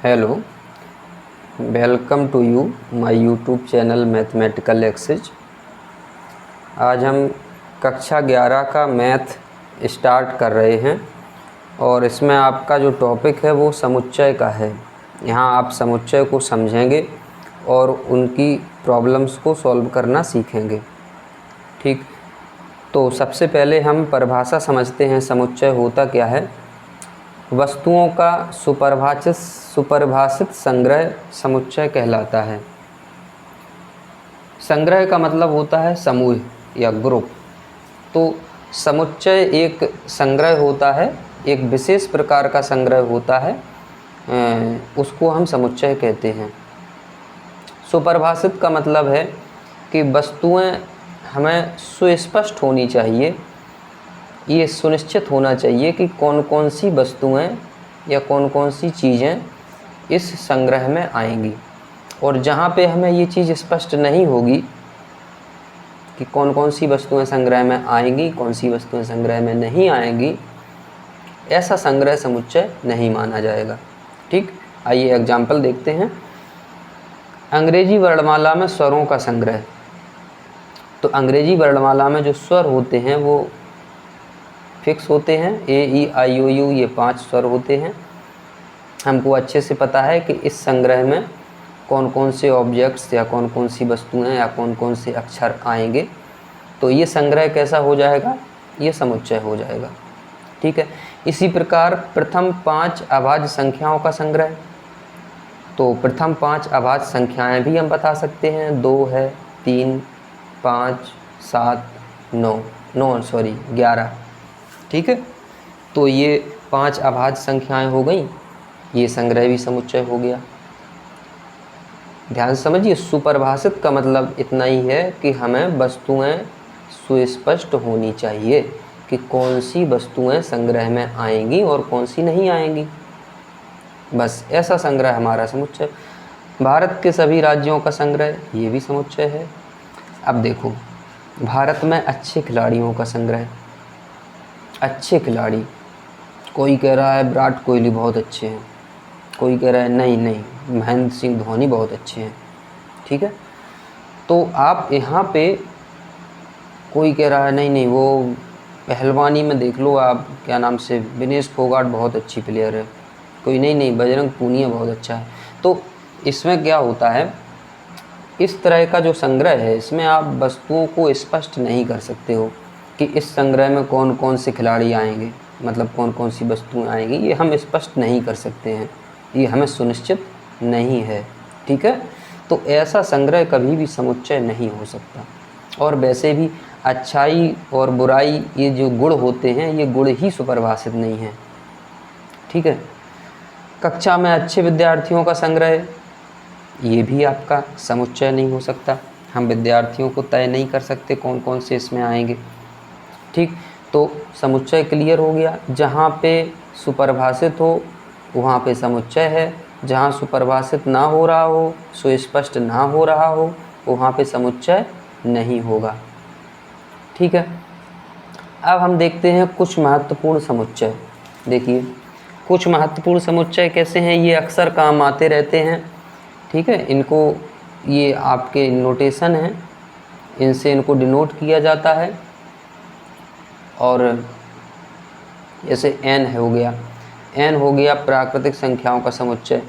Hello, welcome to you my YouTube channel mathematical exercise. आज हम कक्षा 11 का मैथ स्टार्ट कर रहे हैं और इसमें आपका जो टॉपिक है वो समुच्चय का है। यहाँ आप समुच्चय को समझेंगे और उनकी प्रॉब्लम्स को सॉल्व करना सीखेंगे। ठीक, तो सबसे पहले हम परिभाषा समझते हैं। समुच्चय होता क्या है? वस्तुओं का सुपरिभाषित संग्रह समुच्चय कहलाता है। संग्रह का मतलब होता है समूह या ग्रुप। तो समुच्चय एक संग्रह होता है, एक विशेष प्रकार का संग्रह होता है, उसको हम समुच्चय कहते हैं। सुपरिभाषित का मतलब है कि वस्तुएं हमें सुस्पष्ट होनी चाहिए। ये सुनिश्चित होना चाहिए कि कौन कौन सी वस्तुएं या कौन कौन सी चीज़ें इस संग्रह में आएंगी, और जहाँ पे हमें ये चीज़ स्पष्ट नहीं होगी कि कौन कौन सी वस्तुएं संग्रह में आएंगी, कौन सी वस्तुएं संग्रह में नहीं आएंगी, ऐसा संग्रह समुच्चय नहीं माना जाएगा। ठीक, आइए एग्जाम्पल देखते हैं। अंग्रेजी वर्णमाला में स्वरों का संग्रह। तो अंग्रेजी वर्णमाला में जो स्वर होते हैं वो फिक्स होते हैं। ए ई आई ओ यू, ये 5 स्वर होते हैं। हमको अच्छे से पता है कि इस संग्रह में कौन कौन से ऑब्जेक्ट्स या कौन कौन सी वस्तुएं या कौन कौन से अक्षर आएंगे। तो ये संग्रह कैसा हो जाएगा? ये समुच्चय हो जाएगा। ठीक है। इसी प्रकार प्रथम 5 अभाज्य संख्याओं का संग्रह। तो प्रथम 5 अभाज्य संख्याएं भी हम बता सकते हैं। 2 है, 3, 5, 7, 11। ठीक है। तो ये 5 अभाज्य संख्याएं हो गई, ये संग्रह भी समुच्चय हो गया। ध्यान से समझिए, सुपरिभाषित का मतलब इतना ही है कि हमें वस्तुएं सुस्पष्ट होनी चाहिए कि कौन सी वस्तुएं संग्रह में आएंगी और कौन सी नहीं आएंगी। बस ऐसा संग्रह हमारा समुच्चय। भारत के सभी राज्यों का संग्रह, ये भी समुच्चय है। अब देखो, भारत में अच्छे खिलाड़ियों का संग्रह। अच्छे खिलाड़ी, कोई कह रहा है विराट कोहली बहुत अच्छे हैं, कोई कह रहा है नहीं महेंद्र सिंह धोनी बहुत अच्छे हैं। ठीक है। तो आप यहाँ पे, कोई कह रहा है नहीं वो पहलवानी में देख लो आप, क्या नाम से, विनेश फोगाट बहुत अच्छी प्लेयर है। कोई नहीं बजरंग पूनिया बहुत अच्छा है। तो इसमें क्या होता है, इस तरह का जो संग्रह है इसमें आप वस्तुओं को स्पष्ट नहीं कर सकते हो कि इस संग्रह में कौन कौन से खिलाड़ी आएंगे, मतलब कौन कौन सी वस्तुएं आएंगी, ये हम स्पष्ट नहीं कर सकते हैं, ये हमें सुनिश्चित नहीं है। ठीक है। तो ऐसा संग्रह कभी भी समुच्चय नहीं हो सकता। और वैसे भी अच्छाई और बुराई, ये जो गुण होते हैं, ये गुण ही सुपरिभाषित नहीं हैं। ठीक है। कक्षा में अच्छे विद्यार्थियों का संग्रह, ये भी आपका समुच्चय नहीं हो सकता। हम विद्यार्थियों को तय नहीं कर सकते कौन कौन से इसमें आएंगे। ठीक, तो समुच्चय क्लियर हो गया। जहाँ पे सुपरिभाषित हो वहाँ पे समुच्चय है, जहाँ सुपरिभाषित ना हो रहा हो, सुस्पष्ट ना हो रहा हो, वहाँ पे समुच्चय नहीं होगा। ठीक है। अब हम देखते हैं कुछ महत्वपूर्ण समुच्चय। देखिए, कुछ महत्वपूर्ण समुच्चय कैसे हैं, ये अक्सर काम आते रहते हैं। ठीक है। इनको, ये आपके नोटेशन हैं, इनसे इनको डिनोट किया जाता है। और जैसे एन हो गया प्राकृतिक संख्याओं का समुच्चय।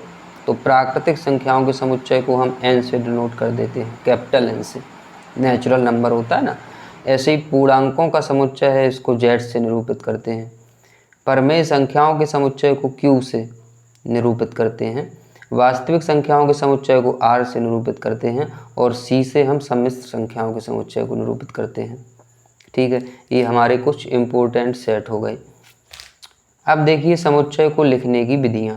तो प्राकृतिक संख्याओं के समुच्चय को हम एन से डिनोट कर देते हैं, कैपिटल एन से। नेचुरल नंबर होता है ना, ऐसे ही पूर्णांकों का समुच्चय है, इसको जेड से निरूपित करते हैं। परमेय संख्याओं के समुच्चय को क्यू से निरूपित करते हैं। वास्तविक संख्याओं के समुच्चय को आर से निरूपित करते हैं। और सी से हम सम्मिश्र संख्याओं के समुच्चय को निरूपित करते हैं। ठीक है। ये हमारे कुछ इम्पोर्टेंट सेट हो गए। अब देखिए समुच्चय को लिखने की विधियाँ।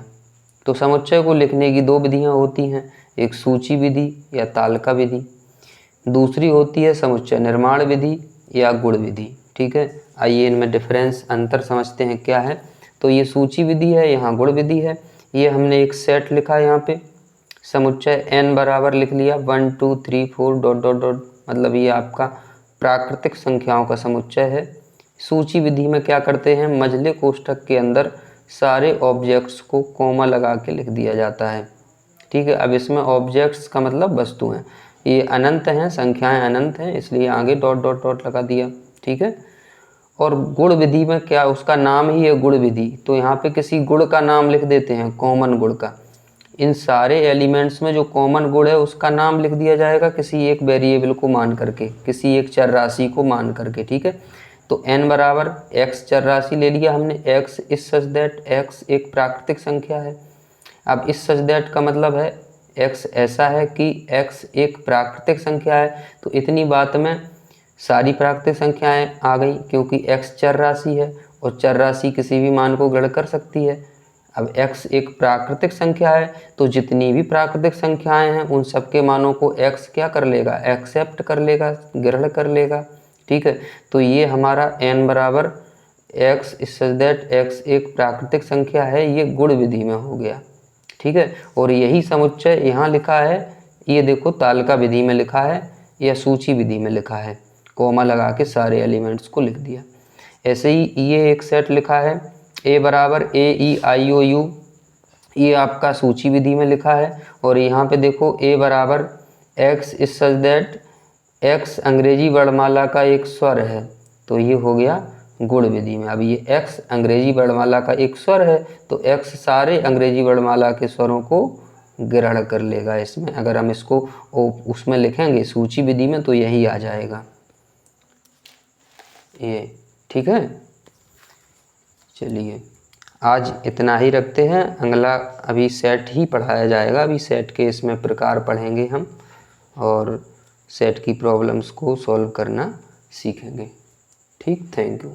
तो समुच्चय को लिखने की 2 विधियाँ होती हैं, एक सूची विधि या तालिका विधि, दूसरी होती है समुच्चय निर्माण विधि या गुण विधि। ठीक है। आइए इनमें डिफरेंस, अंतर समझते हैं क्या है। तो ये सूची विधि है, यहाँ गुण विधि है। ये हमने एक सेट लिखा है, यहाँ पे समुच्चय n बराबर लिख लिया 1 2 3 4 ... मतलब ये आपका प्राकृतिक संख्याओं का समुच्चय है। सूची विधि में क्या करते हैं, मझले कोष्ठक के अंदर सारे ऑब्जेक्ट्स को कॉमा लगा के लिख दिया जाता है। ठीक है, अब इसमें ऑब्जेक्ट्स का मतलब वस्तु हैं, ये अनंत हैं, संख्याएं अनंत हैं, इसलिए आगे डॉट डॉट डॉट लगा दिया। ठीक है, और गुण विधि में क्या, उसका नाम ही है गुण विधि, तो यहाँ पे किसी गुण का नाम लिख देते हैं, कॉमन गुण का। इन सारे एलिमेंट्स में जो कॉमन गुण है उसका नाम लिख दिया जाएगा किसी एक वेरिएबल को मान करके, किसी एक चर राशि को मान करके। ठीक है, तो n बराबर x चर राशि ले लिया हमने, x is such that x एक प्राकृतिक संख्या है। अब इस सच दैट का मतलब है x ऐसा है कि x एक प्राकृतिक संख्या है, तो इतनी बात में सारी प्राकृतिक संख्याएं आ गई, क्योंकि x चर राशि है और चर राशि किसी भी मान को ग्रहण कर सकती है। अब x एक प्राकृतिक संख्या है, तो जितनी भी प्राकृतिक संख्याएं हैं उन सब के मानों को x क्या कर लेगा, एक्सेप्ट कर लेगा, ग्रहण कर लेगा। ठीक है, तो ये हमारा n बराबर x is such that x एक प्राकृतिक संख्या है, ये गुण विधि में हो गया। ठीक है, और यही समुच्चय यहाँ लिखा है, ये देखो तालिका विधि में लिखा है या सूची विधि में लिखा है, कॉमा लगा के सारे एलिमेंट्स को लिख दिया। ऐसे ही ये एक सेट लिखा है a बराबर AEIOU, ये आपका सूची विधि में लिखा है। और यहाँ पे देखो a बराबर x is such that x अंग्रेजी वर्णमाला का एक स्वर है, तो ये हो गया गुण विधि में। अब ये x अंग्रेजी वर्णमाला का एक स्वर है, तो x सारे अंग्रेजी वर्णमाला के स्वरों को ग्रहण कर लेगा इसमें। अगर हम इसको उसमें लिखेंगे सूची विधि में तो यही आ जाएगा ये। ठीक है, चलिए आज इतना ही रखते हैं, अगला अभी सेट ही पढ़ाया जाएगा, अभी सेट के इसमें प्रकार पढ़ेंगे हम और सेट की प्रॉब्लम्स को सॉल्व करना सीखेंगे। ठीक, थैंक यू।